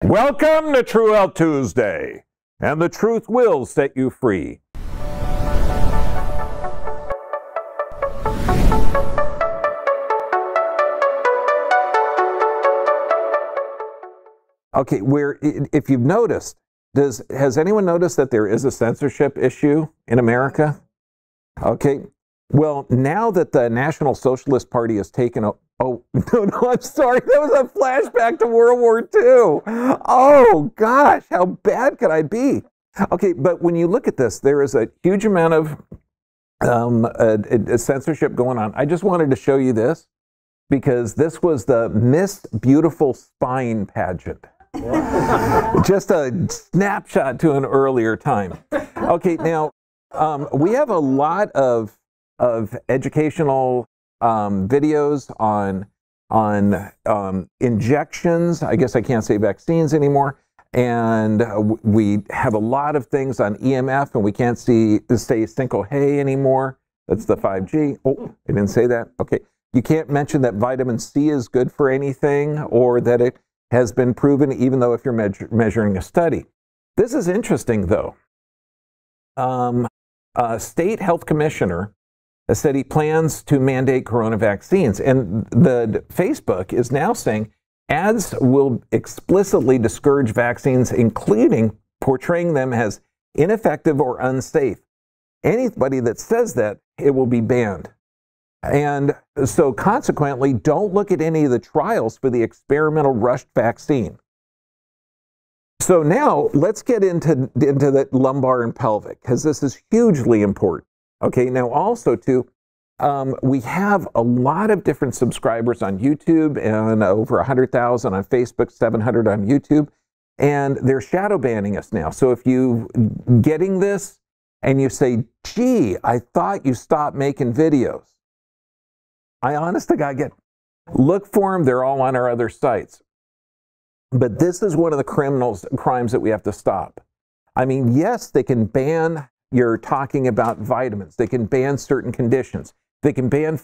Welcome to True Health Tuesday, and the truth will set you free. Okay, if you've noticed, has anyone noticed that there is a censorship issue in America? Okay, well, now that the National Socialist Party has taken a, oh, no, I'm sorry, that was a flashback to World War II. Oh, gosh, how bad could I be? Okay, but when you look at this, there is a huge amount of censorship going on. I just wanted to show you this because this was the Miss Beautiful Spine pageant. Just a snapshot to an earlier time. Okay, now we have a lot of educational videos on injections. I guess I can't say vaccines anymore. And we have a lot of things on EMF, and we can't say Cinco Hey anymore. That's the 5G. Oh, I didn't say that. Okay. You can't mention that vitamin C is good for anything or that it has been proven, even though if you're measuring a study. This is interesting, though. A state health commissioner has said he plans to mandate corona vaccines, and the Facebook is now saying ads will explicitly discourage vaccines, including portraying them as ineffective or unsafe. Anybody that says that, it will be banned. And so consequently, don't look at any of the trials for the experimental rushed vaccine. So now let's get into the lumbar and pelvic, because this is hugely important. Okay, now also too, we have a lot of different subscribers on YouTube and over 100,000 on Facebook, 700 on YouTube, and they're shadow banning us now. So if you getting this and you say, gee, I thought you stopped making videos. I honest to God look for them. They're all on our other sites. But this is one of the crimes that we have to stop. I mean, yes, they can ban your talking about vitamins. They can ban certain conditions. They can ban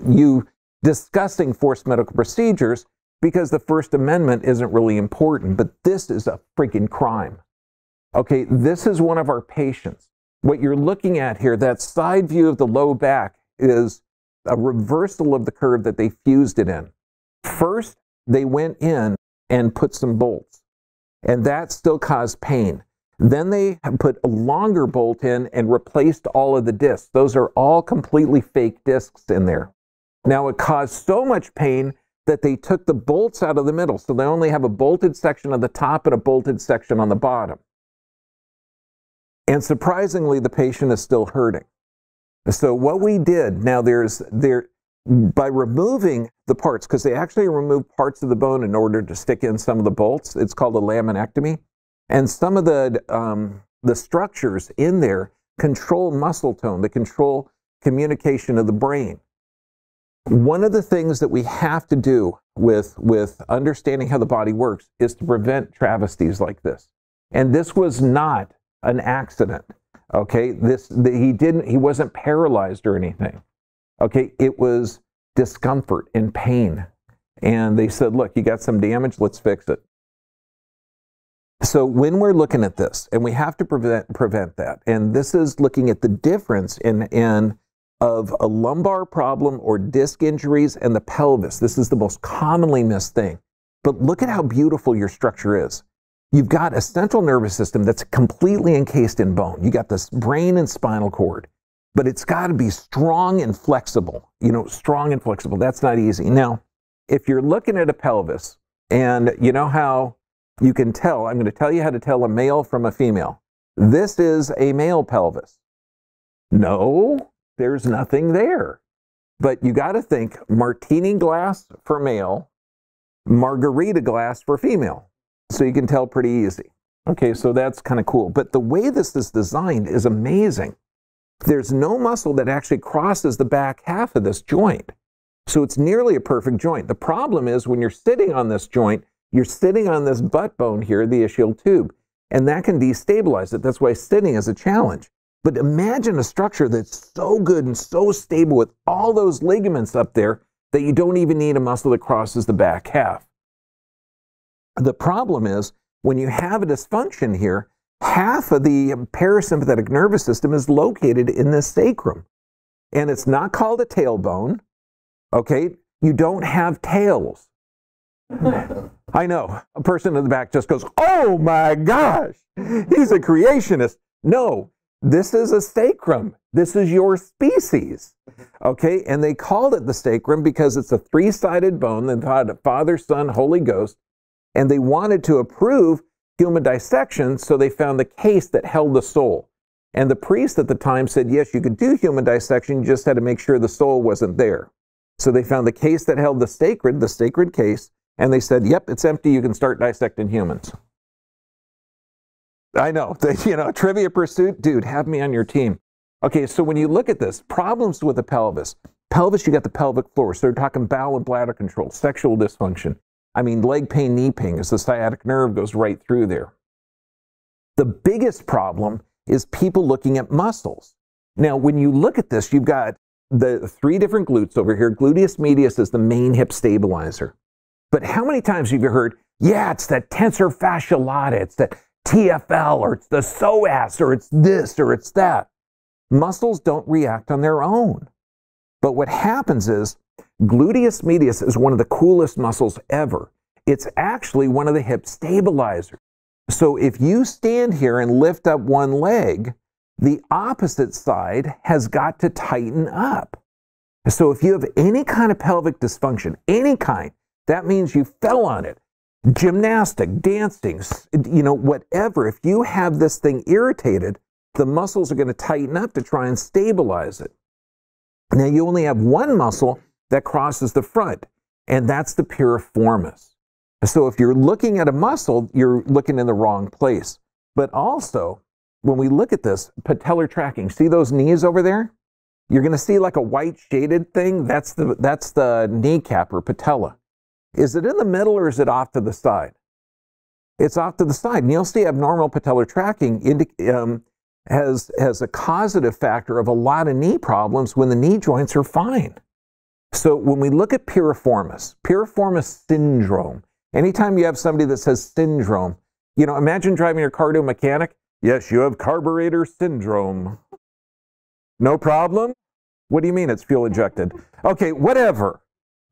you discussing forced medical procedures because the First Amendment isn't really important. But this is a freaking crime. Okay, this is one of our patients. What you're looking at here, that side view of the low back, is a reversal of the curve that they fused it in. First, they went in and put some bolts, and that still caused pain. Then they put a longer bolt in and replaced all of the discs. Those are all completely fake discs in there. Now, it caused so much pain that they took the bolts out of the middle, so they only have a bolted section on the top and a bolted section on the bottom. And surprisingly, the patient is still hurting. So what we did, now by removing the parts, because they actually remove parts of the bone in order to stick in some of the bolts, it's called a laminectomy. And some of the structures in there control muscle tone, they control communication of the brain. One of the things that we have to do with understanding how the body works is to prevent travesties like this. And this was not an accident. Okay, he wasn't paralyzed or anything. Okay, it was discomfort and pain. And they said, look, you got some damage, let's fix it. So when we're looking at this, and we have to prevent that, and this is looking at the difference of a lumbar problem or disc injuries and the pelvis. This is the most commonly missed thing. But look at how beautiful your structure is. You've got a central nervous system that's completely encased in bone. You got this brain and spinal cord, but it's got to be strong and flexible. You know, strong and flexible. That's not easy. Now, if you're looking at a pelvis, and you know how you can tell, I'm going to tell you how to tell a male from a female. This is a male pelvis. No, there's nothing there. But you got to think martini glass for male, margarita glass for female. So you can tell pretty easy. Okay, so that's kind of cool. But the way this is designed is amazing. There's no muscle that actually crosses the back half of this joint. So it's nearly a perfect joint. The problem is when you're sitting on this joint, you're sitting on this butt bone here, the ischial tube, and that can destabilize it. That's why sitting is a challenge. But imagine a structure that's so good and so stable with all those ligaments up there that you don't even need a muscle that crosses the back half. The problem is when you have a dysfunction here, half of the parasympathetic nervous system is located in the sacrum. And it's not called a tailbone, okay? You don't have tails. I know. A person in the back just goes, oh my gosh, he's a creationist. No, this is a sacrum. This is your species, okay? And they called it the sacrum because it's a three-sided bone. They thought Father, Son, Holy Ghost. And they wanted to approve human dissection, so they found the case that held the soul. And the priest at the time said, yes, you could do human dissection, you just had to make sure the soul wasn't there. So they found the case that held the sacred case, and they said, yep, it's empty, you can start dissecting humans. I know, Trivia Pursuit, dude, have me on your team. Okay, so when you look at this, problems with the pelvis. Pelvis, you got the pelvic floor, so they're talking bowel and bladder control, sexual dysfunction. I mean, leg pain, knee pain, as the sciatic nerve goes right through there. The biggest problem is people looking at muscles. Now, when you look at this, you've got the three different glutes over here. Gluteus medius is the main hip stabilizer. But how many times have you heard, yeah, it's that tensor fascia lata, it's that TFL, or it's the psoas, or it's this, or it's that. Muscles don't react on their own. But what happens is, gluteus medius is one of the coolest muscles ever. It's actually one of the hip stabilizers. So if you stand here and lift up one leg, the opposite side has got to tighten up. So if you have any kind of pelvic dysfunction, any kind, that means you fell on it. Gymnastic, dancing, whatever. If you have this thing irritated, the muscles are going to tighten up to try and stabilize it. Now you only have one muscle that crosses the front, and that's the piriformis. So if you're looking at a muscle, you're looking in the wrong place. But also, when we look at this, patellar tracking, see those knees over there? You're going to see like a white shaded thing. That's the kneecap or patella. Is it in the middle or is it off to the side? It's off to the side. And you'll see abnormal patellar tracking has a causative factor of a lot of knee problems when the knee joints are fine. So when we look at piriformis syndrome, anytime you have somebody that says syndrome, imagine driving your car to a mechanic. Yes, you have carburetor syndrome. No problem? What do you mean it's fuel injected? Okay, whatever.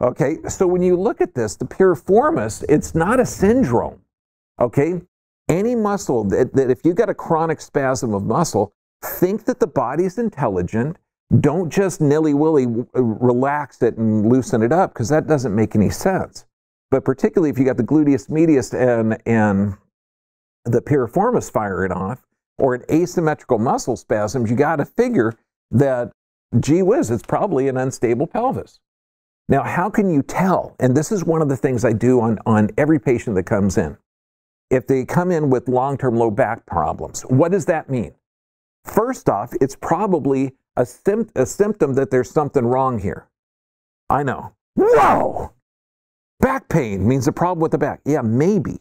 Okay, so when you look at this, the piriformis, it's not a syndrome. Okay, any muscle that if you've got a chronic spasm of muscle, think that the body's intelligent. Don't just nilly-willy relax it and loosen it up, because that doesn't make any sense. But particularly if you got the gluteus medius and the piriformis firing off, or an asymmetrical muscle spasms, you got to figure that, gee whiz, it's probably an unstable pelvis. Now, how can you tell? And this is one of the things I do on every patient that comes in. If they come in with long-term low back problems, what does that mean? First off, it's probably a symptom that there's something wrong here. I know. Whoa! Back pain means a problem with the back. Yeah, maybe.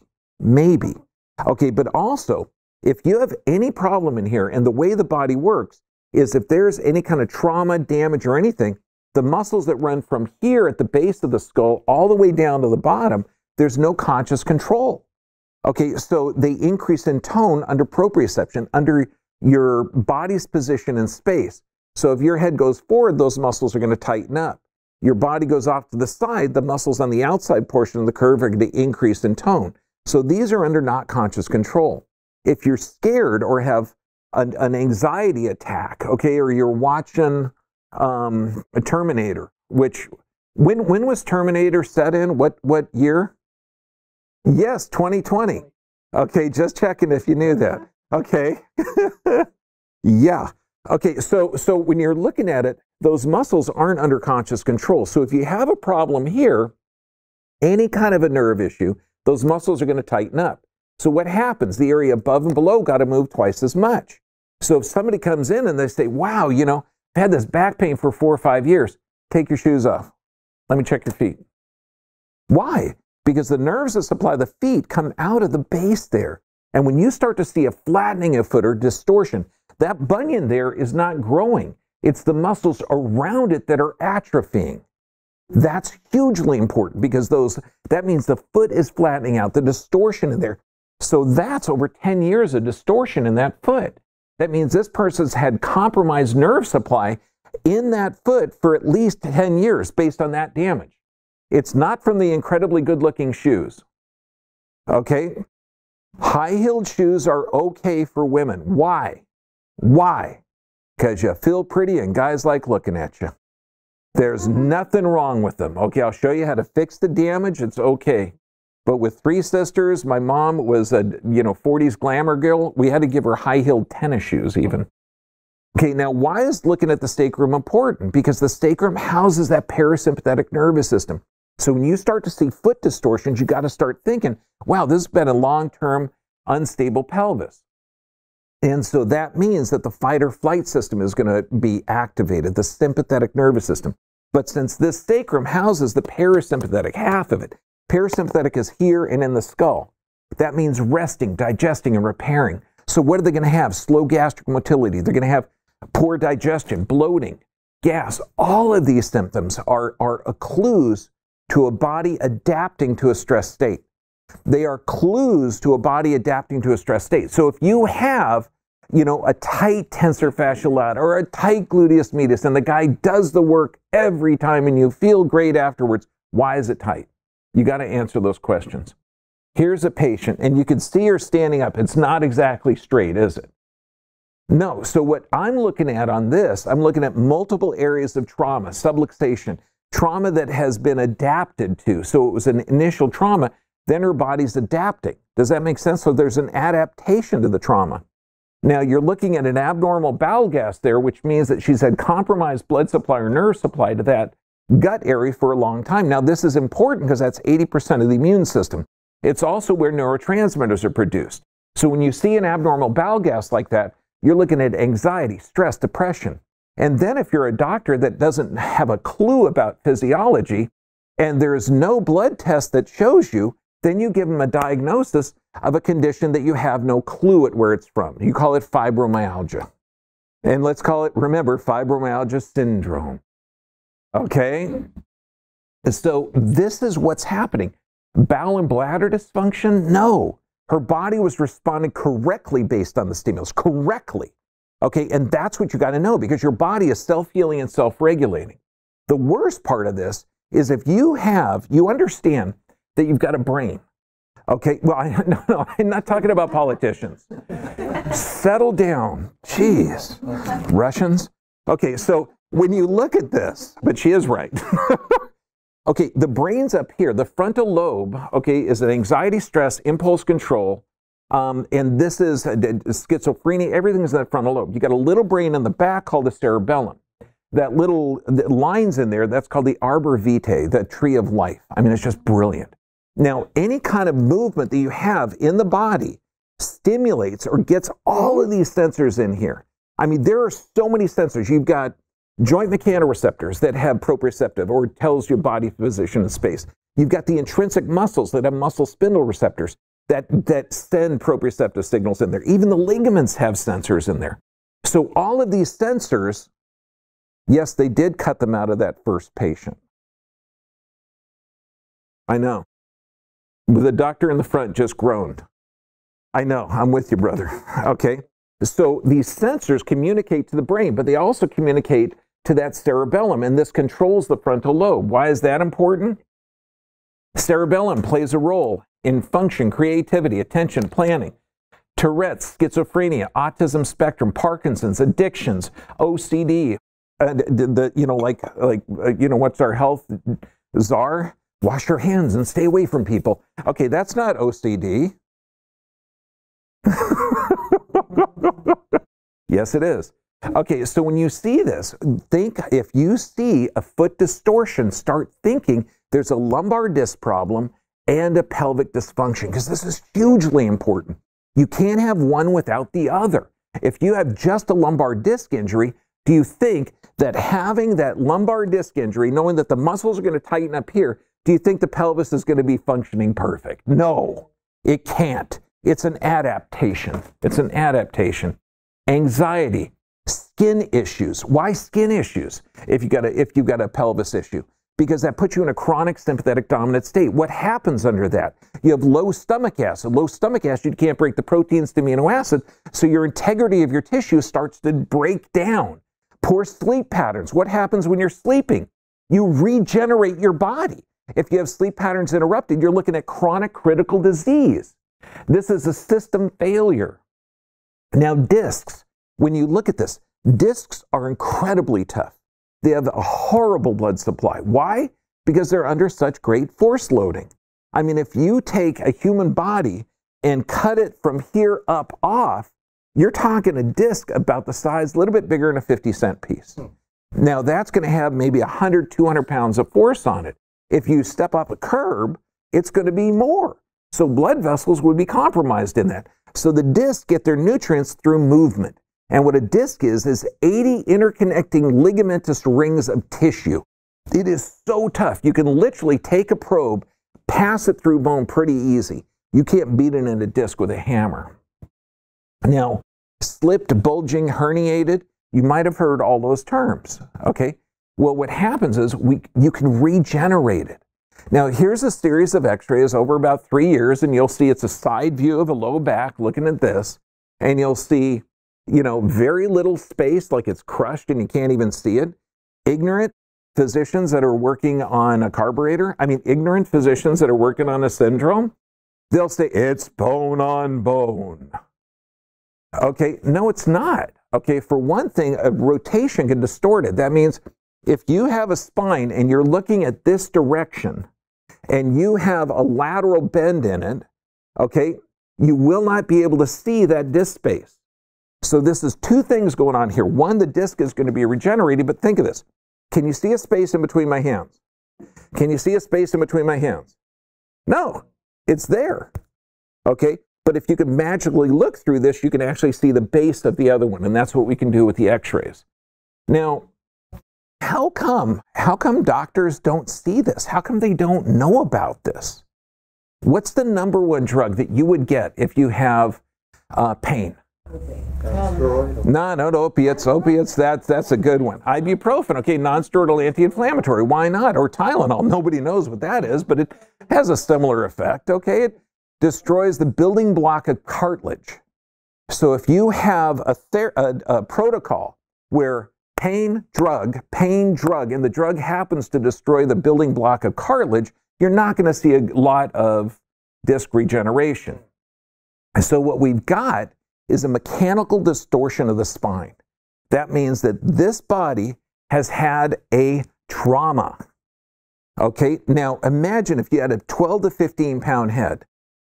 Okay, but also, if you have any problem in here, and the way the body works is if there's any kind of trauma, damage, or anything, the muscles that run from here at the base of the skull all the way down to the bottom, there's no conscious control. Okay, so they increase in tone under proprioception, under your body's position in space. So if your head goes forward, those muscles are going to tighten up. Your body goes off to the side, the muscles on the outside portion of the curve are going to increase in tone. So these are under not conscious control. If you're scared or have an anxiety attack, okay, or you're watching a Terminator, which, when was Terminator set in? What year? Yes, 2020. Okay, just checking if you knew that. Okay. Yeah. Okay, so when you're looking at it, those muscles aren't under conscious control. So if you have a problem here, any kind of a nerve issue, those muscles are going to tighten up. So what happens? The area above and below got to move twice as much. So if somebody comes in and they say, wow, I've had this back pain for 4 or 5 years, take your shoes off. Let me check your feet. Why? Because the nerves that supply the feet come out of the base there. And when you start to see a flattening of foot or distortion, that bunion there is not growing. It's the muscles around it that are atrophying. That's hugely important because that means the foot is flattening out, the distortion in there. So that's over 10 years of distortion in that foot. That means this person's had compromised nerve supply in that foot for at least 10 years based on that damage. It's not from the incredibly good-looking shoes. Okay? High-heeled shoes are okay for women. Why? Why? Because you feel pretty and guys like looking at you. There's nothing wrong with them. Okay, I'll show you how to fix the damage. It's okay. But with 3 sisters, my mom was a 40s glamour girl. We had to give her high-heeled tennis shoes even. Okay, now why is looking at the sacrum important? Because the sacrum houses that parasympathetic nervous system. So when you start to see foot distortions, you got to start thinking, wow, this has been a long-term unstable pelvis. And so that means that the fight or flight system is going to be activated, the sympathetic nervous system. But since this sacrum houses the parasympathetic half of it, parasympathetic is here and in the skull. That means resting, digesting, and repairing. So what are they going to have? Slow gastric motility. They're going to have poor digestion, bloating, gas. All of these symptoms are clues to a body adapting to a stress state. They are clues to a body adapting to a stress state. So if you have, a tight tensor fasciae lata or a tight gluteus medius, and the guy does the work every time and you feel great afterwards, why is it tight? You got to answer those questions. Here's a patient, and you can see her standing up. It's not exactly straight, is it? No. So what I'm looking at on this, I'm looking at multiple areas of trauma, subluxation, trauma that has been adapted to. So it was an initial trauma, then her body's adapting. Does that make sense? So there's an adaptation to the trauma. Now you're looking at an abnormal bowel gas there, which means that she's had compromised blood supply or nerve supply to that gut area for a long time. Now this is important because that's 80% of the immune system. It's also where neurotransmitters are produced. So when you see an abnormal bowel gas like that, you're looking at anxiety, stress, depression. And then if you're a doctor that doesn't have a clue about physiology and there's no blood test that shows you, then you give them a diagnosis of a condition that you have no clue at where it's from. You call it fibromyalgia. And let's call it, remember, fibromyalgia syndrome. Okay? So this is what's happening. Bowel and bladder dysfunction? No. Her body was responding correctly based on the stimulus. Correctly. Okay, and that's what you got to know because your body is self-healing and self-regulating. The worst part of this is if you understand that you've got a brain. Okay, well, no, I'm not talking about politicians. Settle down. Jeez. Russians? Okay, so when you look at this, but she is right. Okay, the brain's up here. The frontal lobe, okay, is an anxiety, stress, impulse control. And this is schizophrenia. Everything is in the frontal lobe. You got a little brain in the back called the cerebellum. That little lines in there, that's called the arbor vitae, the tree of life. I mean, it's just brilliant. Now, any kind of movement that you have in the body stimulates or gets all of these sensors in here. I mean, there are so many sensors. You've got joint mechanoreceptors that have proprioceptive or tells your body position in space. You've got the intrinsic muscles that have muscle spindle receptors that send proprioceptive signals in there. Even the ligaments have sensors in there. So all of these sensors, yes, they did cut them out of that first patient. I know. The doctor in the front just groaned. I know, I'm with you, brother. Okay. So these sensors communicate to the brain, but they also communicate to that cerebellum, and this controls the frontal lobe. Why is that important? Cerebellum plays a role in function, creativity, attention, planning. Tourette's, schizophrenia, autism spectrum, Parkinson's, addictions, OCD. What's our health czar? Wash your hands and stay away from people. Okay, that's not OCD. Yes, it is. Okay, so when you see this, if you see a foot distortion, start thinking there's a lumbar disc problem and a pelvic dysfunction, because this is hugely important. You can't have one without the other. If you have just a lumbar disc injury, do you think that having that lumbar disc injury, knowing that the muscles are going to tighten up here, do you think the pelvis is going to be functioning perfect? No, it can't. It's an adaptation. It's an adaptation. Anxiety, skin issues. Why skin issues if you've got a pelvis issue? because that puts you in a chronic sympathetic dominant state. What happens under that? You have low stomach acid. Low stomach acid, you can't break the proteins to amino acid, so your integrity of your tissue starts to break down. Poor sleep patterns. What happens when you're sleeping? You regenerate your body. If you have sleep patterns interrupted, you're looking at chronic critical disease. This is a system failure. Now, discs, when you look at this, discs are incredibly tough. They have a horrible blood supply. Why? Because they're under such great force loading. I mean, if you take a human body and cut it from here up off, you're talking a disc about the size, a little bit bigger than a 50-cent piece. Now, that's going to have maybe 100, 200 pounds of force on it. If you step up a curb, it's going to be more. So blood vessels would be compromised in that. So the discs get their nutrients through movement. And what a disc is 80 interconnecting ligamentous rings of tissue. It is so tough. You can literally take a probe, pass it through bone pretty easy. You can't beat it in a disc with a hammer. Now, slipped, bulging, herniated, you might have heard all those terms, okay? Well, what happens is you can regenerate it. Now, here's a series of x-rays over about 3 years, and you'll see it's a side view of a low back looking at this, and you'll see, you know, very little space, like it's crushed and you can't even see it. Ignorant physicians that are working on a carburetor, ignorant physicians that are working on a syndrome, they'll say, it's bone on bone. Okay, no, it's not. Okay, for one thing, a rotation can distort it. That means if you have a spine and you're looking at this direction and you have a lateral bend in it, okay, you will not be able to see that disc space. So this is two things going on here. One, the disc is going to be regenerated, but think of this. Can you see a space in between my hands? Can you see a space in between my hands? No, it's there. Okay, but if you can magically look through this, you can actually see the base of the other one, and that's what we can do with the x-rays. Now, how come doctors don't see this? How come they don't know about this? What's the number one drug that you would get if you have pain? No, opiates. Opiates, that's a good one. Ibuprofen, okay, non-steroidal anti-inflammatory. Why not? Or Tylenol. Nobody knows what that is, but it has a similar effect, okay? It destroys the building block of cartilage. So if you have a protocol where pain drug, and the drug happens to destroy the building block of cartilage, you're not going to see a lot of disc regeneration. And so what we've got is a mechanical distortion of the spine. That means that this body has had a trauma. Okay, now imagine if you had a 12 to 15 pound head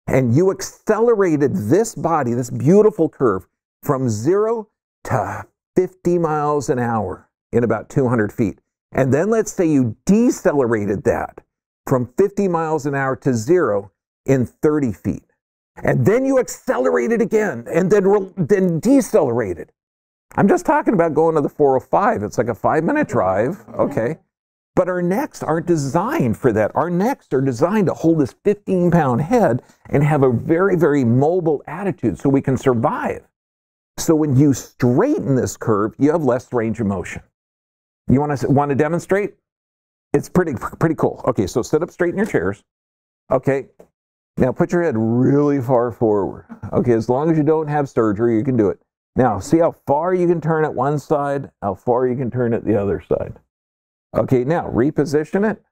and you accelerated this body, this beautiful curve, from 0 to 50 miles an hour in about 200 feet. And then let's say you decelerated that from 50 miles an hour to 0 in 30 feet. And then you accelerated again and then decelerated. I'm just talking about going to the 405. It's like a 5-minute drive, okay? But our necks aren't designed for that. Our necks are designed to hold this 15-pound head and have a very, very mobile attitude so we can survive. So when you straighten this curve, you have less range of motion. You want to demonstrate? It's pretty cool. Okay, so sit up straight in your chairs. Okay, now put your head really far forward. Okay, as long as you don't have surgery, you can do it. Now, see how far you can turn it one side, how far you can turn it the other side. Okay, now reposition it.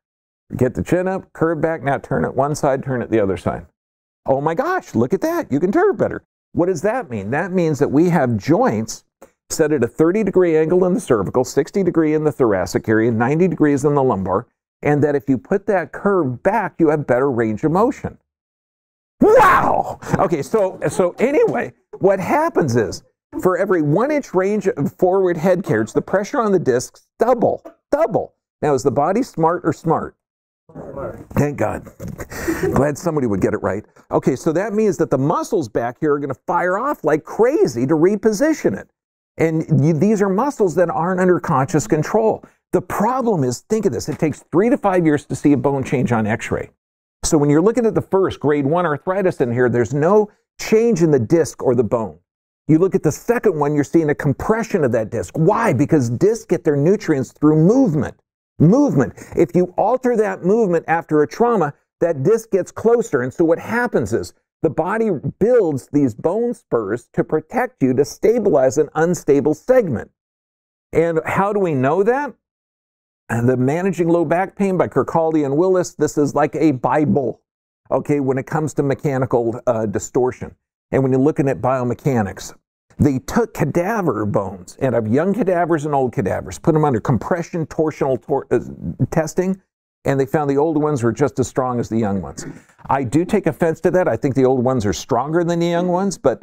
Get the chin up, curve back. Now turn it one side, turn it the other side. Oh my gosh, look at that. You can turn better. What does that mean? That means that we have joints set at a 30-degree angle in the cervical, 60-degree in the thoracic area, 90 degrees in the lumbar, and that if you put that curve back, you have better range of motion. Wow! Okay, so anyway, what happens is, for every 1-inch range of forward head carriage, the pressure on the discs double. Now, is the body smart or smart? Smart. Thank God. Glad somebody would get it right. Okay, so that means that the muscles back here are going to fire off like crazy to reposition it. And these are muscles that aren't under conscious control. The problem is, think of this, it takes 3 to 5 years to see a bone change on x-ray. So when you're looking at the first grade 1 arthritis in here, there's no change in the disc or the bone. You look at the second one, you're seeing a compression of that disc. Why? Because discs get their nutrients through movement. Movement. If you alter that movement after a trauma, that disc gets closer. And so what happens is the body builds these bone spurs to protect you, to stabilize an unstable segment. And how do we know that? The Managing Low Back Pain by Kirkcaldy and Willis, this is like a Bible, okay, when it comes to mechanical distortion. And when you're looking at biomechanics, they took cadaver bones and of young cadavers and old cadavers, put them under compression torsional testing, and they found the older ones were just as strong as the young ones. I do take offense to that. I think the old ones are stronger than the young ones, but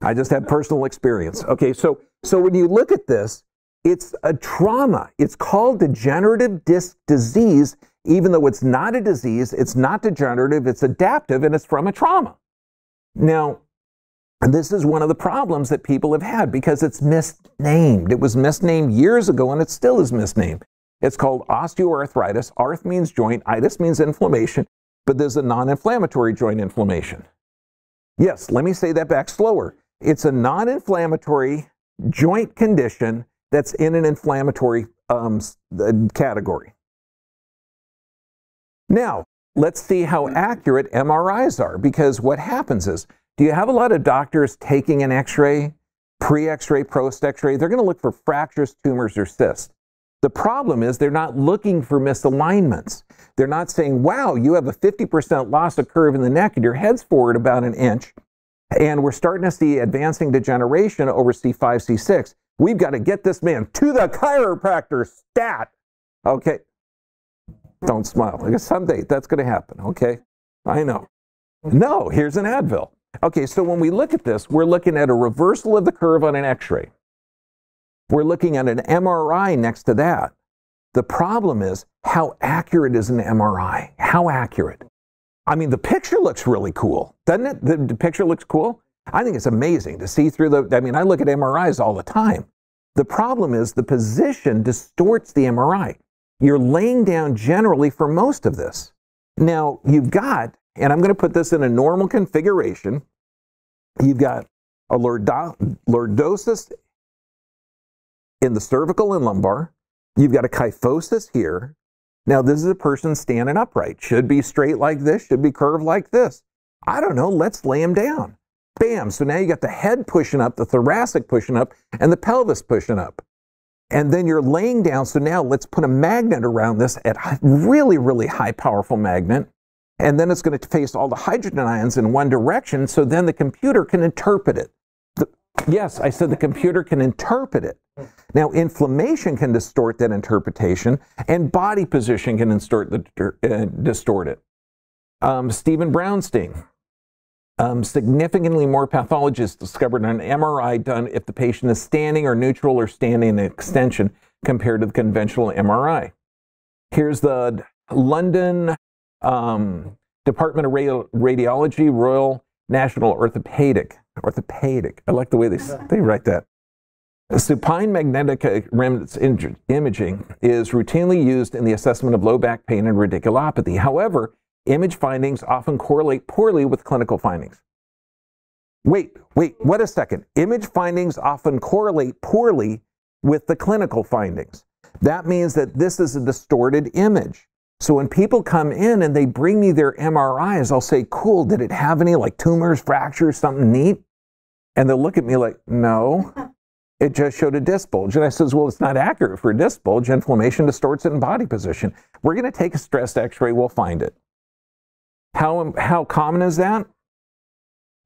I just have personal experience. Okay, so when you look at this, it's a trauma. It's called degenerative disc disease, even though it's not a disease, it's not degenerative, it's adaptive, and it's from a trauma. Now, this is one of the problems that people have had because it's misnamed. It was misnamed years ago, and it still is misnamed. It's called osteoarthritis. Arth means joint, itis means inflammation, but there's a non-inflammatory joint inflammation. Yes, let me say that back slower. It's a non-inflammatory joint condition that's in an inflammatory category. Now, let's see how accurate MRIs are, because what happens is, do you have a lot of doctors taking an x-ray, pre-x-ray, post-x-ray? They're going to look for fractures, tumors, or cysts. The problem is they're not looking for misalignments. They're not saying, wow, you have a 50% loss of curve in the neck and your head's forward about an inch, and we're starting to see advancing degeneration over C5, C6. We've got to get this man to the chiropractor stat. Okay. Don't smile. I guess someday that's going to happen. Okay. I know. No, here's an Advil. Okay, so when we look at this, we're looking at a reversal of the curve on an x-ray. We're looking at an MRI next to that. The problem is, how accurate is an MRI? How accurate? I mean, the picture looks really cool, doesn't it? The picture looks cool. I think it's amazing to see through the, I mean, I look at MRIs all the time. The problem is the position distorts the MRI. You're laying down generally for most of this. Now, you've got, and I'm going to put this in a normal configuration, you've got a lordosis in the cervical and lumbar. You've got a kyphosis here. Now, this is a person standing upright. Should be straight like this, should be curved like this. I don't know, let's lay him down. Bam, so now you got the head pushing up, the thoracic pushing up, and the pelvis pushing up. And then you're laying down, so now let's put a magnet around this at really, really high powerful magnet. And then it's going to face all the hydrogen ions in one direction, so then the computer can interpret it. Yes, I said the computer can interpret it. Now, inflammation can distort that interpretation, and body position can distort it. Stephen Brownstein, significantly more pathologists discovered an MRI done if the patient is standing or neutral or standing in extension compared to the conventional MRI. Here's the London Department of Radiology, Royal National Orthopedic. I like the way they write that. Supine magnetic resonance imaging is routinely used in the assessment of low back pain and radiculopathy. However, image findings often correlate poorly with clinical findings. Wait a second. Image findings often correlate poorly with the clinical findings. That means that this is a distorted image. So when people come in and they bring me their MRIs, I'll say, cool, did it have any like tumors, fractures, something neat? And they'll look at me like, no, it just showed a disc bulge. And I says, well, it's not accurate for a disc bulge. Inflammation distorts it in body position. We're going to take a stress x-ray, we'll find it. How common is that?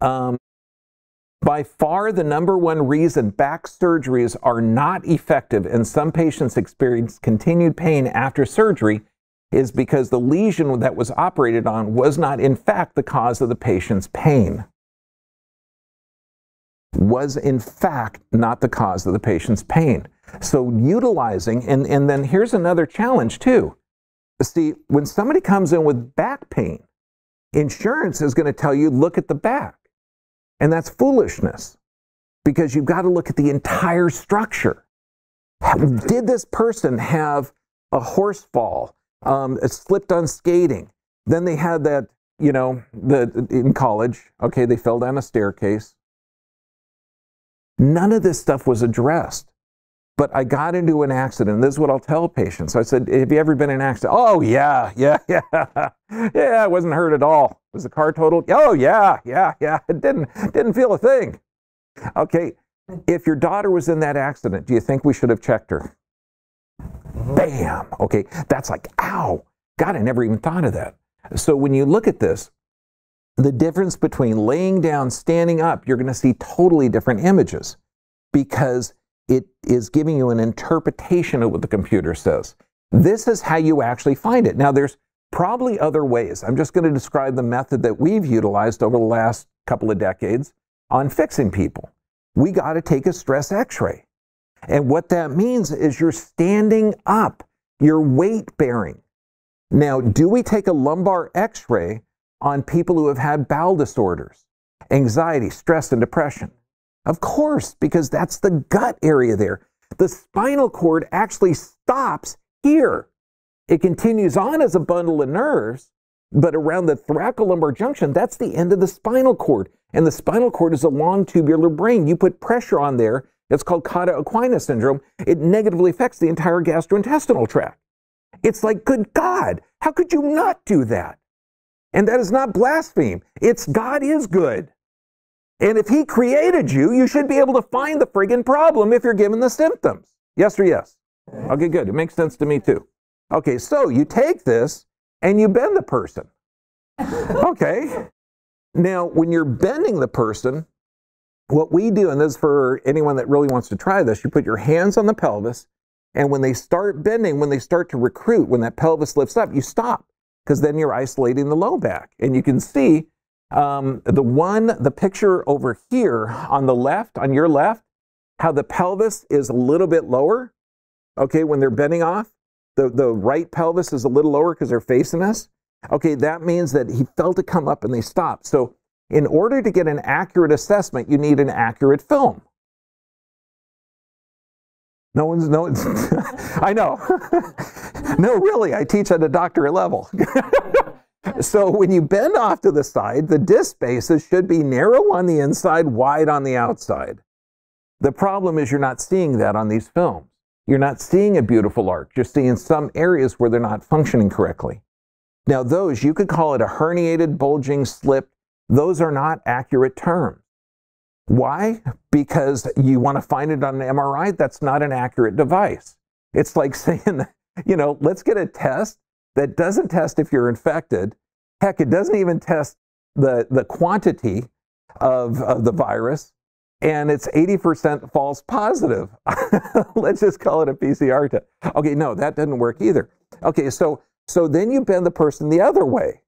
By far the #1 reason back surgeries are not effective and some patients experience continued pain after surgery is because the lesion that was operated on was not in fact the cause of the patient's pain. Was in fact not the cause of the patient's pain. So utilizing, and then here's another challenge too. See, when somebody comes in with back pain, insurance is going to tell you, look at the back. And that's foolishness because you've got to look at the entire structure. Did this person have a horse fall? It slipped on skating. Then they had that, you know, in college, okay, they fell down a staircase. None of this stuff was addressed. but I got into an accident. This is what I'll tell patients. I said, have you ever been in an accident? Oh, yeah. Yeah, I wasn't hurt at all. Was the car totaled? Oh, yeah. It didn't feel a thing. Okay, if your daughter was in that accident, do you think we should have checked her? Bam. Okay, that's like, ow. God, I never even thought of that. So when you look at this, the difference between laying down, standing up, you're going to see totally different images because it is giving you an interpretation of what the computer says. This is how you actually find it. Now, there's probably other ways. I'm just going to describe the method that we've utilized over the last couple of decades on fixing people. We got to take a stress x-ray. And what that means is you're standing up, you're weight bearing. Now, do we take a lumbar x-ray on people who have had bowel disorders, anxiety, stress, and depression? Of course, because that's the gut area there. The spinal cord actually stops here. It continues on as a bundle of nerves, but around the thoracolumbar junction, that's the end of the spinal cord. And the spinal cord is a long tubular brain. You put pressure on there, it's called cauda equina syndrome. It negatively affects the entire gastrointestinal tract. It's like, good God, how could you not do that? And that is not blaspheme. It's God is good. And if he created you, you should be able to find the friggin' problem if you're given the symptoms. Yes or yes? Okay, good. It makes sense to me too. Okay, so you take this and you bend the person. Okay. Now, when you're bending the person, what we do, and this is for anyone that really wants to try this, you put your hands on the pelvis, and when they start bending, when they start to recruit, when that pelvis lifts up, you stop, because then you're isolating the low back. And you can see the picture over here on the left, on your left, how the pelvis is a little bit lower, okay, when they're bending off. The right pelvis is a little lower because they're facing us. Okay, that means that he felt it come up and they stopped. So in order to get an accurate assessment, you need an accurate film. No, I know. No, really, I teach at a doctorate level. So when you bend off to the side, the disc spaces should be narrow on the inside, wide on the outside. The problem is you're not seeing that on these films. You're not seeing a beautiful arch. You're seeing some areas where they're not functioning correctly. Now those, you could call it a herniated, bulging, slip. Those are not accurate terms. Why? Because you want to find it on an MRI. That's not an accurate device. It's like saying, you know, let's get a test that doesn't test if you're infected. Heck, it doesn't even test the quantity of the virus. And it's 80% false positive. Let's just call it a PCR test. Okay, no, that doesn't work either. Okay, so then you bend the person the other way.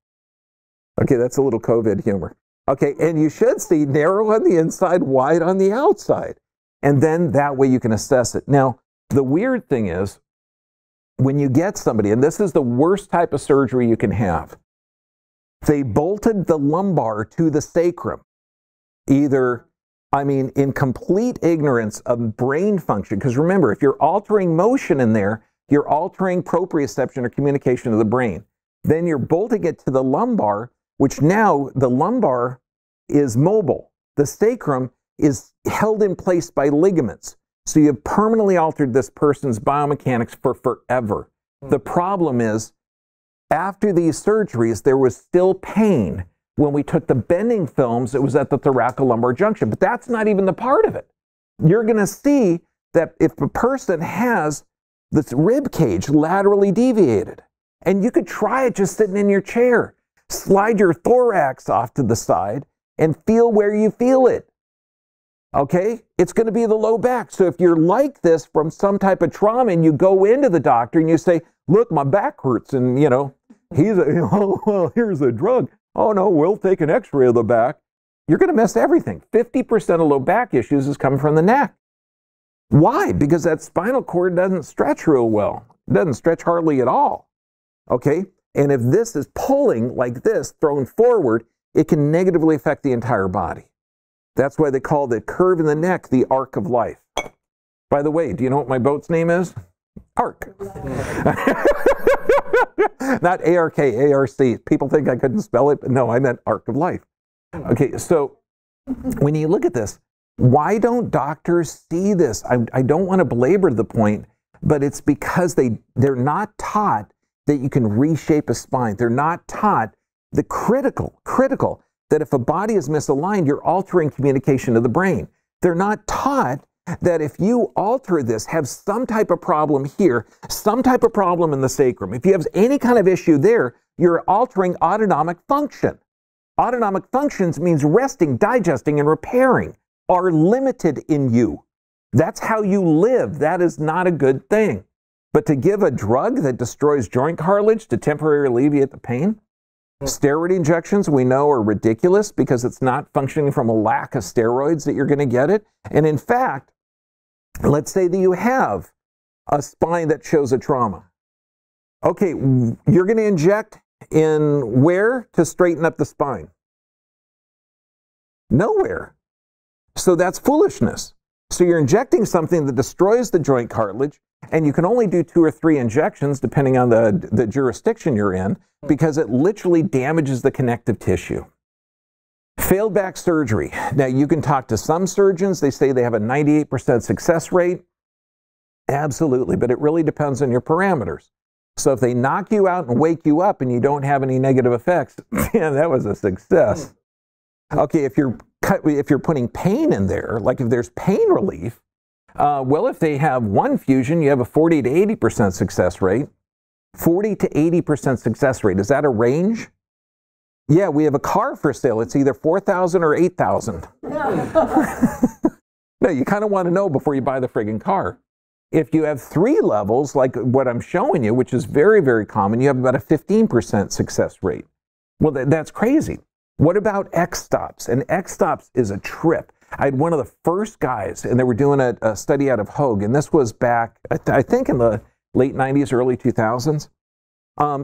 Okay, that's a little COVID humor. Okay, and you should see narrow on the inside, wide on the outside. And then that way you can assess it. Now, the weird thing is, when you get somebody, and this is the worst type of surgery you can have, they bolted the lumbar to the sacrum, either, I mean, in complete ignorance of brain function. Because remember, if you're altering motion in there, you're altering proprioception or communication of the brain. Then you're bolting it to the lumbar, which now the lumbar is mobile. The sacrum is held in place by ligaments. So you've permanently altered this person's biomechanics for forever. The problem is, after these surgeries, there was still pain. When we took the bending films, it was at the thoracolumbar junction, but that's not even the part of it. You're going to see that if a person has this rib cage laterally deviated, and you could try it just sitting in your chair, slide your thorax off to the side and feel where you feel it. Okay? It's going to be the low back. So if you're like this from some type of trauma and you go into the doctor and you say, look, my back hurts, and you know, oh, well, here's a drug. Oh no, we'll take an x-ray of the back. You're going to miss everything. 50% of low back issues is coming from the neck. Why? Because that spinal cord doesn't stretch real well. It doesn't stretch hardly at all. Okay? And if this is pulling like this, thrown forward, it can negatively affect the entire body. That's why they call the curve in the neck the arc of life. By the way, do you know what my boat's name is? Arc. Not A-R-K, A-R-C. People think I couldn't spell it, but no, I meant arc of life. Okay, so when you look at this, Why don't doctors see this? I don't want to belabor the point, but it's because they're not taught that you can reshape a spine. They're not taught the critical, that if a body is misaligned, you're altering communication to the brain. They're not taught that if you alter this, have some type of problem here, some type of problem in the sacrum, if you have any kind of issue there, you're altering autonomic function. Autonomic functions means resting, digesting, and repairing are limited in you. That's how you live. That is not a good thing. But to give a drug that destroys joint cartilage to temporarily alleviate the pain, steroid injections we know are ridiculous because it's not functioning from a lack of steroids that you're going to get it. And in fact, let's say that you have a spine that shows a trauma. Okay, you're going to inject in where to straighten up the spine? Nowhere. So that's foolishness. So you're injecting something that destroys the joint cartilage, and you can only do 2 or 3 injections depending on the jurisdiction you're in, because it literally damages the connective tissue. Failed back surgery. Now, you can talk to some surgeons. They say they have a 98% success rate. Absolutely, but it really depends on your parameters. So if they knock you out and wake you up and you don't have any negative effects, man, that was a success. Okay, if you're putting pain in there, like if there's pain relief, well, if they have one fusion, you have a 40 to 80% success rate. 40 to 80% success rate. Is that a range? Yeah, we have a car for sale. It's either 4,000 or 8,000. No, you kind of want to know before you buy the friggin' car. If you have 3 levels, like what I'm showing you, which is very, very common, you have about a 15% success rate. Well, that's crazy. What about X-stops? And X-stops is a trip. I had one of the first guys, and they were doing a study out of Hoag, and this was back, I think in the late 90s, early 2000s.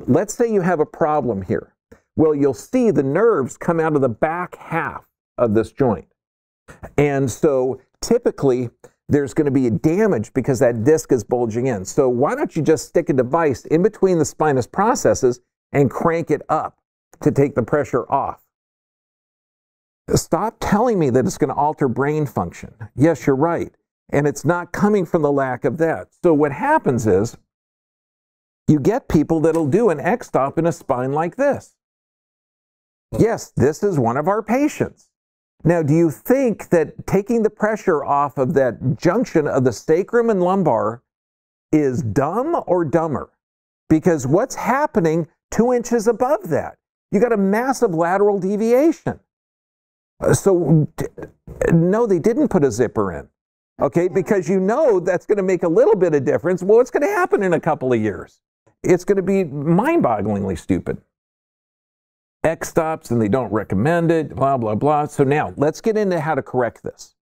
Let's say you have a problem here. Well, you'll see the nerves come out of the back half of this joint. And so typically there's going to be a damage because that disc is bulging in. So why don't you just stick a device in between the spinous processes and crank it up to take the pressure off? Stop telling me that it's going to alter brain function. Yes, you're right. And it's not coming from the lack of that. So what happens is you get people that'll do an X-stop in a spine like this. Yes, this is one of our patients. Now, do you think that taking the pressure off of that junction of the sacrum and lumbar is dumb or dumber? Because what's happening 2 inches above that? You got a massive lateral deviation. So, no, they didn't put a zipper in. Okay, because you know that's going to make a little bit of difference. Well, what's going to happen in a couple of years? It's going to be mind-bogglingly stupid. X-stops, and they don't recommend it, blah, blah, blah. So now, let's get into how to correct this.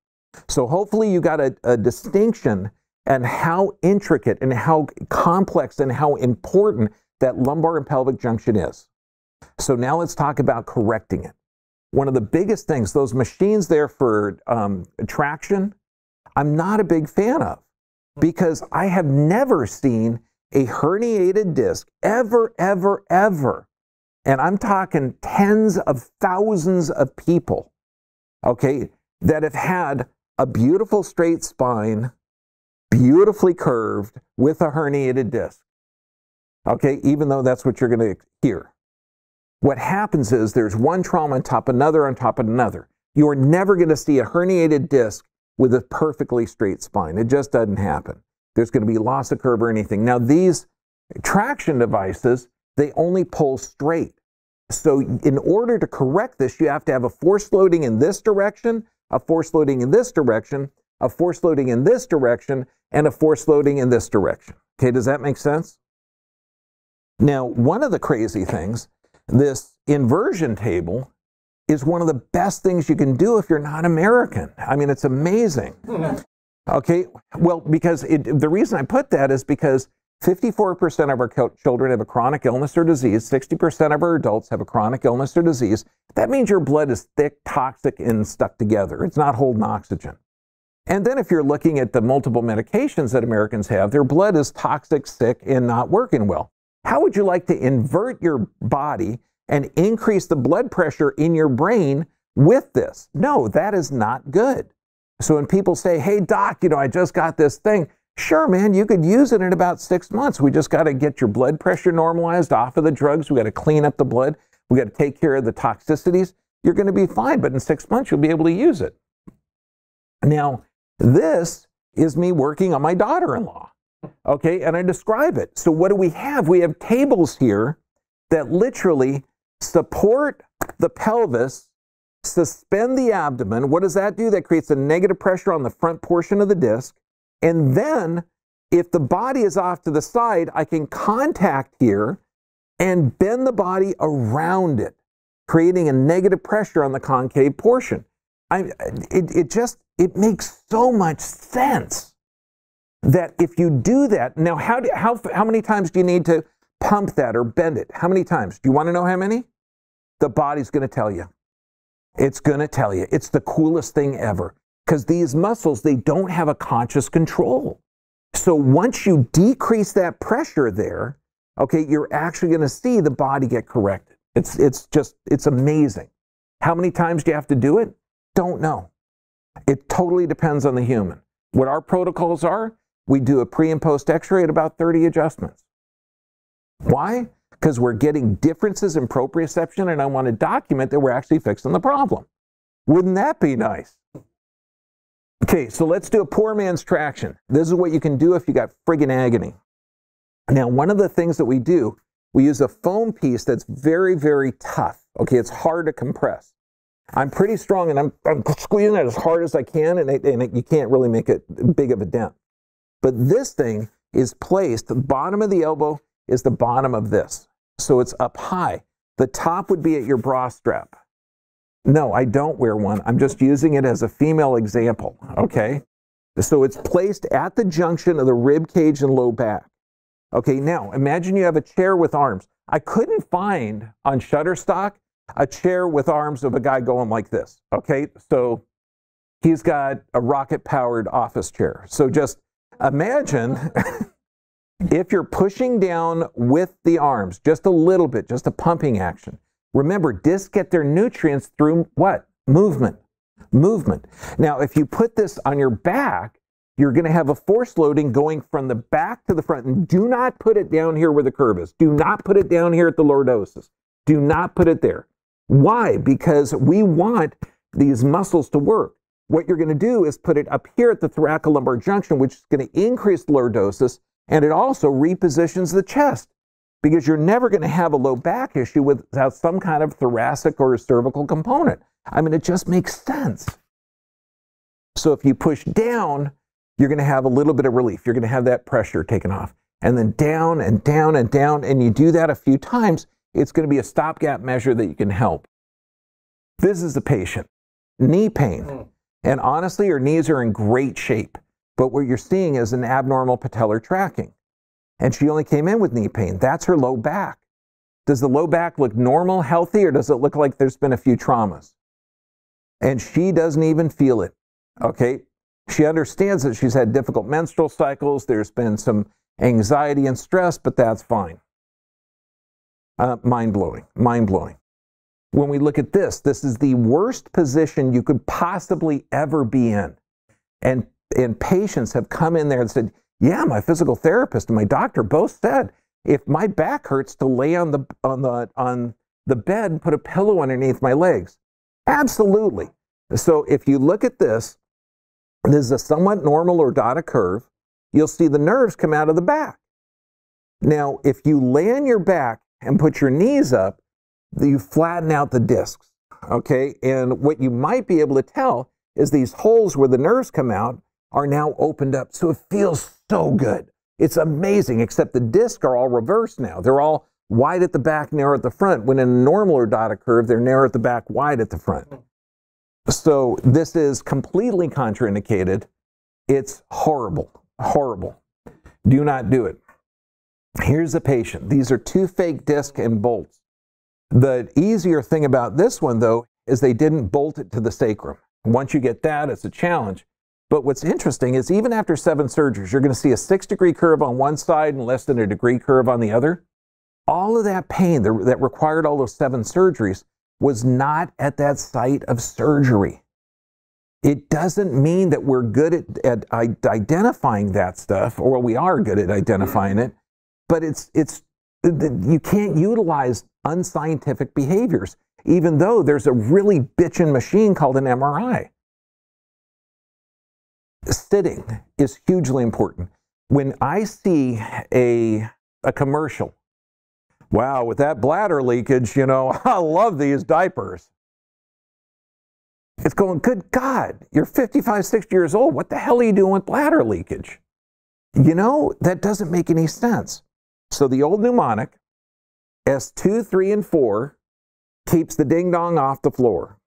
So hopefully you got a distinction and how intricate and how complex and how important that lumbar and pelvic junction is. So now let's talk about correcting it. One of the biggest things, those machines there for traction, I'm not a big fan of, because I have never seen a herniated disc ever, and I'm talking tens of thousands of people, okay, that have had a beautiful straight spine, beautifully curved with a herniated disc, okay, even though that's what you're going to hear. What happens is there's one trauma on top of another on top of another. You're never going to see a herniated disc with a perfectly straight spine. It just doesn't happen. There's going to be loss of curve or anything. Now, these traction devices, they only pull straight. So in order to correct this, you have to have a force loading in this direction, a force loading in this direction, a force loading in this direction, and a force loading in this direction. Okay, does that make sense? Now, one of the crazy things, this inversion table is one of the best things you can do if you're not American. I mean, it's amazing. Okay, well, because the reason I put that is because 54% of our children have a chronic illness or disease. 60% of our adults have a chronic illness or disease. That means your blood is thick, toxic, and stuck together. It's not holding oxygen. And then if you're looking at the multiple medications that Americans have, their blood is toxic, sick, and not working well. How would you like to invert your body and increase the blood pressure in your brain with this? No, that is not good. So when people say, hey, doc, I just got this thing. Sure, man, you could use it in about 6 months. We just got to get your blood pressure normalized off of the drugs. We got to clean up the blood. We got to take care of the toxicities. You're going to be fine, but in 6 months, you'll be able to use it. Now, this is me working on my daughter-in-law, okay? And I describe it. So what do we have? We have tables here that literally support the pelvis, suspend the abdomen. What does that do? That creates a negative pressure on the front portion of the disc. And then if the body is off to the side, I can contact here and bend the body around it, creating a negative pressure on the concave portion. It makes so much sense that if you do that, now how many times do you need to pump that or bend it? How many times? Do you want to know how many? The body's going to tell you. It's going to tell you. It's the coolest thing ever. Because these muscles, they don't have a conscious control. So once you decrease that pressure there, okay, you're actually going to see the body get corrected. It's amazing. How many times do you have to do it? Don't know. It totally depends on the human. What our protocols are, we do a pre and post x-ray at about 30 adjustments. Why? Because we're getting differences in proprioception, and I want to document that we're actually fixing the problem. Wouldn't that be nice? Okay, so let's do a poor man's traction. This is what you can do if you got friggin' agony. Now, one of the things that we do, we use a foam piece that's very, very tough. Okay, it's hard to compress. I'm pretty strong, and I'm squeezing it as hard as I can, and you can't really make it big of a dent. But this thing is placed, the bottom of the elbow is the bottom of this. So it's up high. The top would be at your bra strap. No, I don't wear one. I'm just using it as a female example, okay? So it's placed at the junction of the rib cage and low back. Okay, now imagine you have a chair with arms. I couldn't find on Shutterstock a chair with arms of a guy going like this, okay? So he's got a rocket-powered office chair. So just imagine if you're pushing down with the arms, just a little bit, just a pumping action. Remember, discs get their nutrients through what? Movement. Movement. Now, if you put this on your back, you're going to have a force loading going from the back to the front. And do not put it down here where the curve is. Do not put it down here at the lordosis. Do not put it there. Why? Because we want these muscles to work. What you're going to do is put it up here at the thoracolumbar junction, which is going to increase lordosis, and it also repositions the chest. Because you're never going to have a low back issue without some kind of thoracic or cervical component. I mean, it just makes sense. So if you push down, you're going to have a little bit of relief. You're going to have that pressure taken off. And then down and down and down, and you do that a few times, it's going to be a stopgap measure that you can help. This is the patient. Knee pain. And honestly, her knees are in great shape. But what you're seeing is an abnormal patellar tracking. And she only came in with knee pain. That's her low back. Does the low back look normal, healthy, or does it look like there's been a few traumas? And she doesn't even feel it, okay? She understands that she's had difficult menstrual cycles. There's been some anxiety and stress, but that's fine. Mind-blowing, mind-blowing. When we look at this, this is the worst position you could possibly ever be in. And patients have come in there and said, yeah, my physical therapist and my doctor both said, if my back hurts, to lay on the bed and put a pillow underneath my legs. Absolutely. So if you look at this, this is a somewhat normal lordotic curve. You'll see the nerves come out of the back. Now, if you lay on your back and put your knees up, you flatten out the discs, okay? And what you might be able to tell is these holes where the nerves come out are now opened up. So it feels so good. It's amazing, except the discs are all reversed now. They're all wide at the back, narrow at the front, when in a normal lordotic curve, they're narrow at the back, wide at the front. So this is completely contraindicated. It's horrible, horrible. Do not do it. Here's the patient. These are 2 fake discs and bolts. The easier thing about this one, though, is they didn't bolt it to the sacrum. Once you get that, it's a challenge. But what's interesting is even after 7 surgeries, you're going to see a 6-degree curve on one side and less than a degree curve on the other. All of that pain that required all those 7 surgeries was not at that site of surgery. It doesn't mean that we're good at identifying that stuff, or we are good at identifying it, but you can't utilize unscientific behaviors, even though there's a really bitchin' machine called an MRI. Sitting is hugely important. When I see a commercial, wow, with that bladder leakage, you know, I love these diapers. It's going, good God, you're 55, 60 years old. What the hell are you doing with bladder leakage? You know, that doesn't make any sense. So the old mnemonic, S2, 3, and 4, keeps the ding-dong off the floor.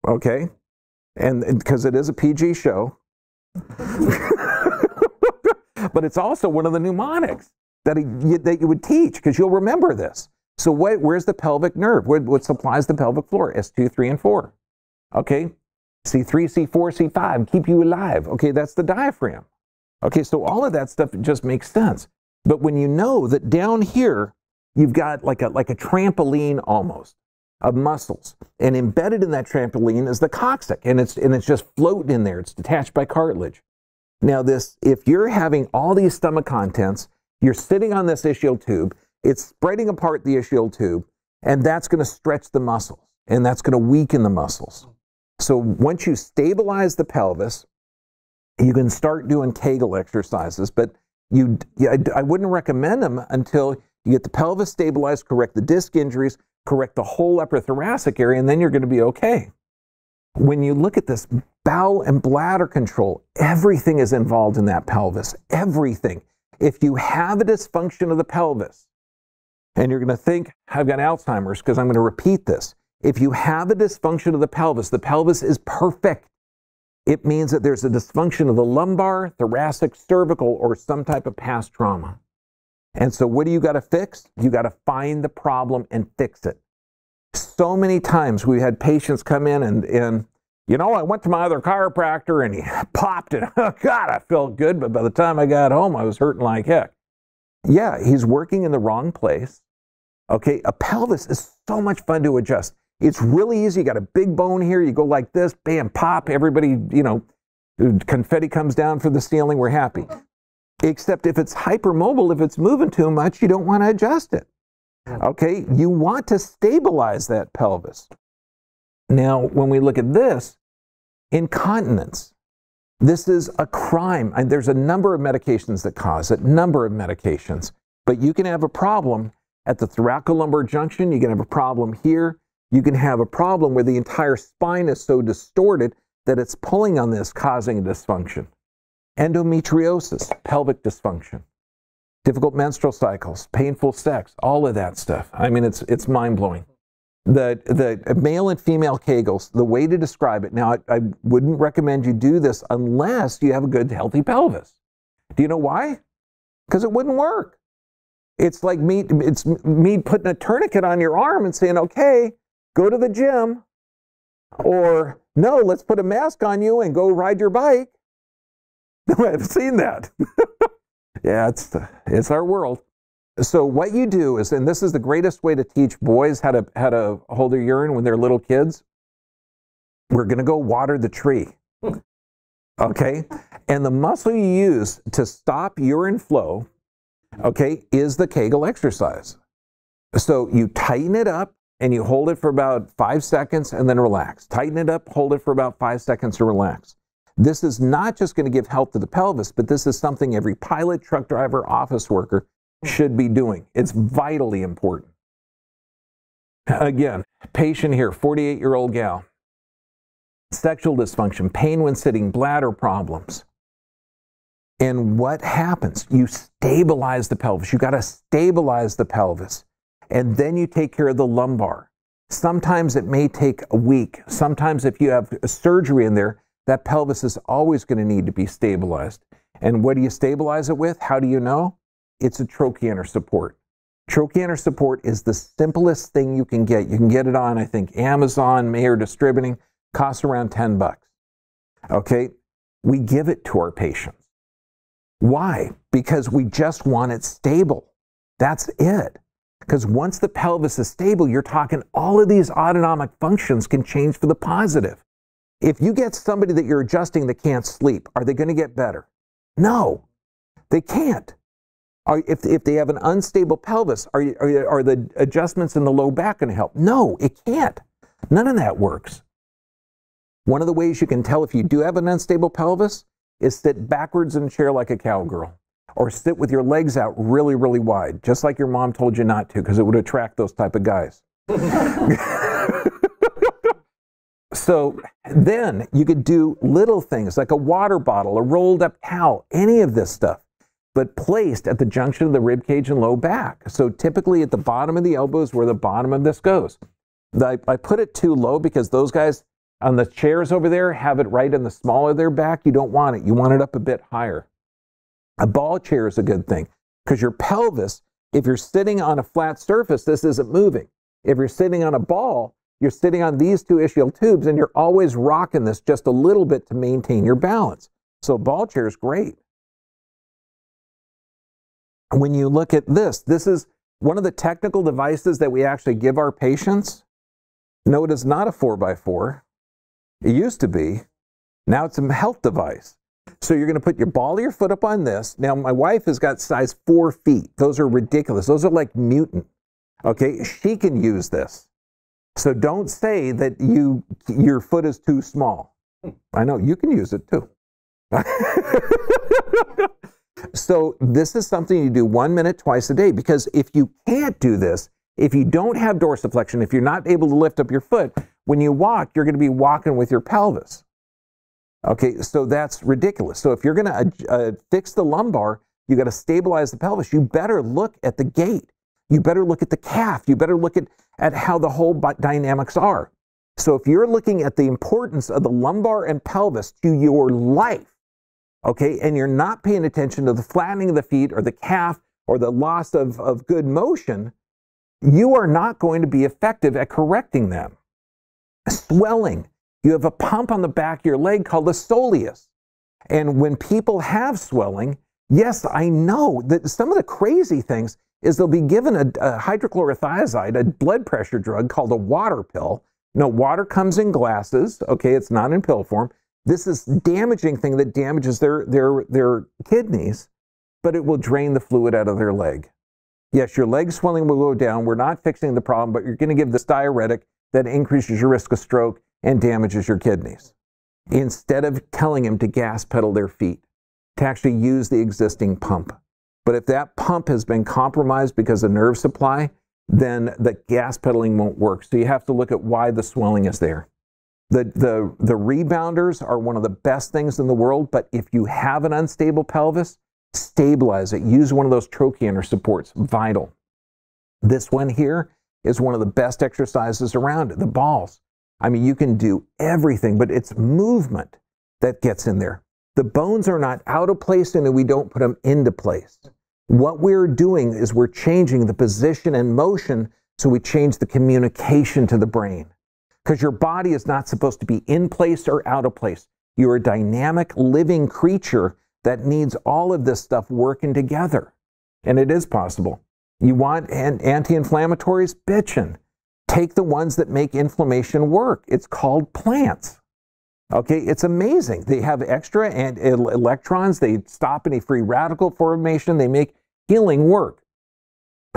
Okay? And because it is a PG show. But it's also one of the mnemonics that you would teach, because you'll remember this. So where's the pelvic nerve? What supplies the pelvic floor? S2, 3, and 4. Okay, C3, C4, C5, keep you alive. Okay, that's the diaphragm. Okay, so all of that stuff just makes sense. But when you know that down here, you've got like a trampoline almost of muscles, and embedded in that trampoline is the coccyx, and it's just floating in there. It's detached by cartilage. Now if you're having all these stomach contents, you're sitting on this ischial tube, it's spreading apart the ischial tube, and that's going to stretch the muscles, and that's going to weaken the muscles. So once you stabilize the pelvis, you can start doing Kegel exercises, but I wouldn't recommend them until you get the pelvis stabilized, correct the disc injuries, correct the whole upper thoracic area, and then you're going to be okay. When you look at this bowel and bladder control, everything is involved in that pelvis, everything. If you have a dysfunction of the pelvis, and you're going to think, I've got Alzheimer's because I'm going to repeat this. If you have a dysfunction of the pelvis is perfect. It means that there's a dysfunction of the lumbar, thoracic, cervical, or some type of past trauma. And so what do you got to fix? You got to find the problem and fix it. So many times we had patients come in and you know, I went to my other chiropractor and he popped it. Oh, God, I felt good, but by the time I got home, I was hurting like heck. Yeah, he's working in the wrong place. Okay, a pelvis is so much fun to adjust. It's really easy. You got a big bone here. You go like this, bam, pop. Everybody, you know, confetti comes down from the ceiling. We're happy. Except if it's hypermobile, if it's moving too much, you don't want to adjust it. Okay, you want to stabilize that pelvis. Now, when we look at this, incontinence, this is a crime. And there's a number of medications that cause it, number of medications. But you can have a problem at the thoracolumbar junction. You can have a problem here. You can have a problem where the entire spine is so distorted that it's pulling on this, causing a dysfunction. Endometriosis, pelvic dysfunction, difficult menstrual cycles, painful sex, all of that stuff. I mean, it's mind-blowing. The male and female Kegels, the way to describe it, now I wouldn't recommend you do this unless you have a good, healthy pelvis. Do you know why? Because it wouldn't work. It's like me putting a tourniquet on your arm and saying, okay, go to the gym, or no, let's put a mask on you and go ride your bike. No, I've seen that. Yeah, it's our world. So what you do is, and this is the greatest way to teach boys how to hold their urine when they're little kids. We're going to go water the tree. Okay? And the muscle you use to stop urine flow, okay, is the Kegel exercise. So you tighten it up and you hold it for about 5 seconds and then relax. Tighten it up, hold it for about 5 seconds and relax. This is not just going to give health to the pelvis, but this is something every pilot, truck driver, office worker should be doing. It's vitally important. Again, patient here, 48-year-old gal. Sexual dysfunction, pain when sitting, bladder problems. And what happens? You stabilize the pelvis. You got to stabilize the pelvis. And then you take care of the lumbar. Sometimes it may take a week. Sometimes if you have a surgery in there, that pelvis is always going to need to be stabilized. And what do you stabilize it with? How do you know? It's a trochanter support. Trochanter support is the simplest thing you can get. You can get it on, I think, Amazon, Mayer Distributing. Costs around $10. Okay? We give it to our patients. Why? Because we just want it stable. That's it. Because once the pelvis is stable, you're talking all of these autonomic functions can change for the positive. If you get somebody that you're adjusting that can't sleep, are they going to get better? No, they can't. If they have an unstable pelvis, are the adjustments in the low back going to help? No, it can't. None of that works. One of the ways you can tell if you do have an unstable pelvis is sit backwards in a chair like a cowgirl, or sit with your legs out really, really wide, just like your mom told you not to, because it would attract those type of guys. So then you could do little things like a water bottle, a rolled up towel, any of this stuff, but placed at the junction of the rib cage and low back. So typically at the bottom of the elbow is where the bottom of this goes. I put it too low because those guys on the chairs over there have it right in the small of their back. You don't want it. You want it up a bit higher. A ball chair is a good thing because your pelvis, if you're sitting on a flat surface, this isn't moving. If you're sitting on a ball, you're sitting on these two ischial tubes and you're always rocking this just a little bit to maintain your balance. So a ball chair is great. When you look at this is one of the technical devices that we actually give our patients. No, it is not a 4x4. It used to be. Now it's a health device. So you're going to put your ball of your foot up on this. Now my wife has got size 4 feet. Those are ridiculous. Those are like mutant. Okay, she can use this. So don't say that your foot is too small. I know, you can use it too. So this is something you do 1 minute twice a day, because if you can't do this, if you don't have dorsiflexion, if you're not able to lift up your foot, when you walk, you're going to be walking with your pelvis. Okay, so that's ridiculous. So if you're going to fix the lumbar, you got to stabilize the pelvis. You better look at the gait. You better look at the calf. You better look at how the whole dynamics are. So if you're looking at the importance of the lumbar and pelvis to your life, okay, and you're not paying attention to the flattening of the feet or the calf or the loss of good motion, you are not going to be effective at correcting them. Swelling. You have a pump on the back of your leg called the soleus. And when people have swelling, yes, I know that some of the crazy things is they'll be given a hydrochlorothiazide, a blood pressure drug called a water pill. No, water comes in glasses, okay, it's not in pill form. This is damaging thing that damages their kidneys, but it will drain the fluid out of their leg. Yes, your leg swelling will go down. We're not fixing the problem, but you're going to give this diuretic that increases your risk of stroke and damages your kidneys. Instead of telling them to gas pedal their feet, to actually use the existing pump. But if that pump has been compromised because of nerve supply, then the gas pedaling won't work. So you have to look at why the swelling is there. The rebounders are one of the best things in the world, but if you have an unstable pelvis, stabilize it. Use one of those trochanter supports, vital. This one here is one of the best exercises around, the balls. I mean, you can do everything, but it's movement that gets in there. The bones are not out of place and we don't put them into place. What we're doing is we're changing the position and motion, so we change the communication to the brain. Because your body is not supposed to be in place or out of place. You're a dynamic, living creature that needs all of this stuff working together. And it is possible. You want anti-inflammatories? Bitchin'. Take the ones that make inflammation work. It's called plants. Okay, it's amazing. They have extra electrons. They stop any free radical formation. They make healing work.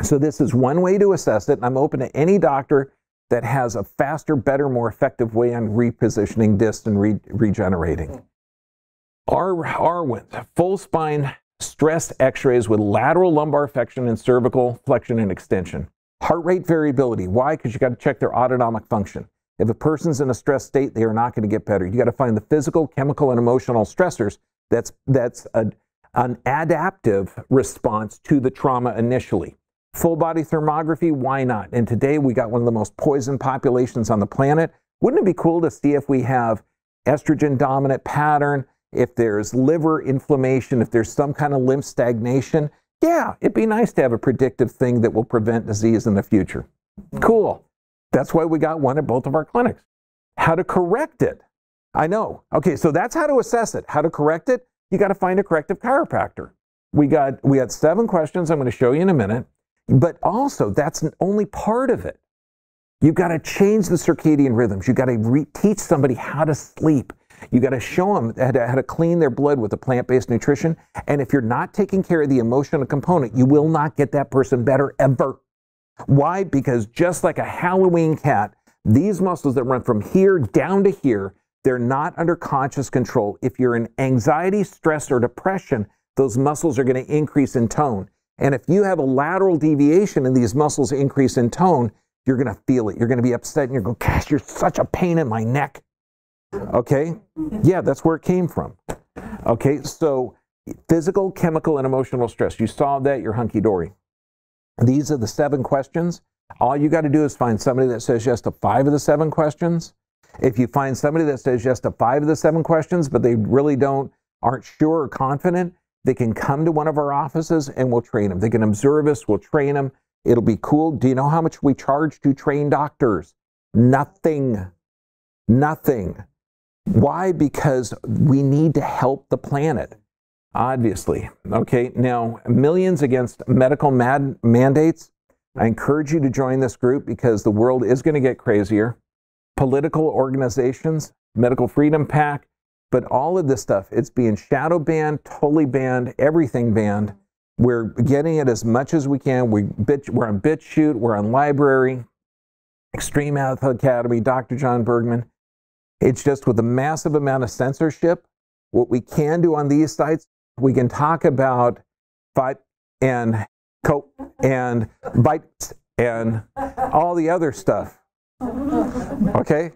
So this is one way to assess it. I'm open to any doctor that has a faster, better, more effective way on repositioning discs and regenerating. R1, full spine stress x-rays with lateral lumbar flexion and cervical flexion and extension. Heart rate variability. Why? Because you got to check their autonomic function. If a person's in a stress state, they are not going to get better. You got to find the physical, chemical, and emotional stressors that's an adaptive response to the trauma initially. Full body thermography, why not? And today we got one of the most poisoned populations on the planet. Wouldn't it be cool to see if we have estrogen dominant pattern, if there's liver inflammation, if there's some kind of lymph stagnation? Yeah, it'd be nice to have a predictive thing that will prevent disease in the future. Cool. That's why we got one at both of our clinics. How to correct it. I know. Okay, so that's how to assess it. How to correct it? You got to find a corrective chiropractor. We had 7 questions I'm going to show you in a minute. But also, that's only part of it. You've got to change the circadian rhythms. You've got to teach somebody how to sleep. You got to show them how to clean their blood with a plant-based nutrition. And if you're not taking care of the emotional component, you will not get that person better ever. Why? Because just like a Halloween cat, these muscles that run from here down to here, they're not under conscious control. If you're in anxiety, stress, or depression, those muscles are going to increase in tone. And if you have a lateral deviation and these muscles increase in tone, you're going to feel it. You're going to be upset and you're going, gosh, you're such a pain in my neck. Okay? Yeah, that's where it came from. Okay, so physical, chemical, and emotional stress. You solve that, you're hunky-dory. These are the 7 questions. All you got to do is find somebody that says yes to 5 of the 7 questions. If you find somebody that says yes to 5 of the 7 questions, but they really aren't sure or confident, they can come to one of our offices and we'll train them. They can observe us, we'll train them. It'll be cool. Do you know how much we charge to train doctors? Nothing. Nothing. Why? Because we need to help the planet, obviously. Okay, now, Millions Against Medical Mandates. I encourage you to join this group because the world is going to get crazier. Political organizations, Medical Freedom PAC, but all of this stuff, it's being shadow banned, totally banned, everything banned. We're getting it as much as we can. We're on BitChute, we're on Library, Extreme Health Academy, Dr. John Bergman. It's just with a massive amount of censorship, what we can do on these sites, we can talk about fight and cope and bites and all the other stuff. Okay?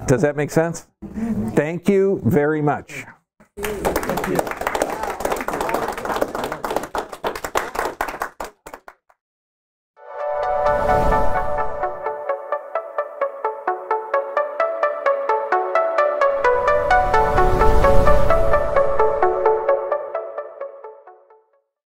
Does that make sense? Thank you very much. Thank you.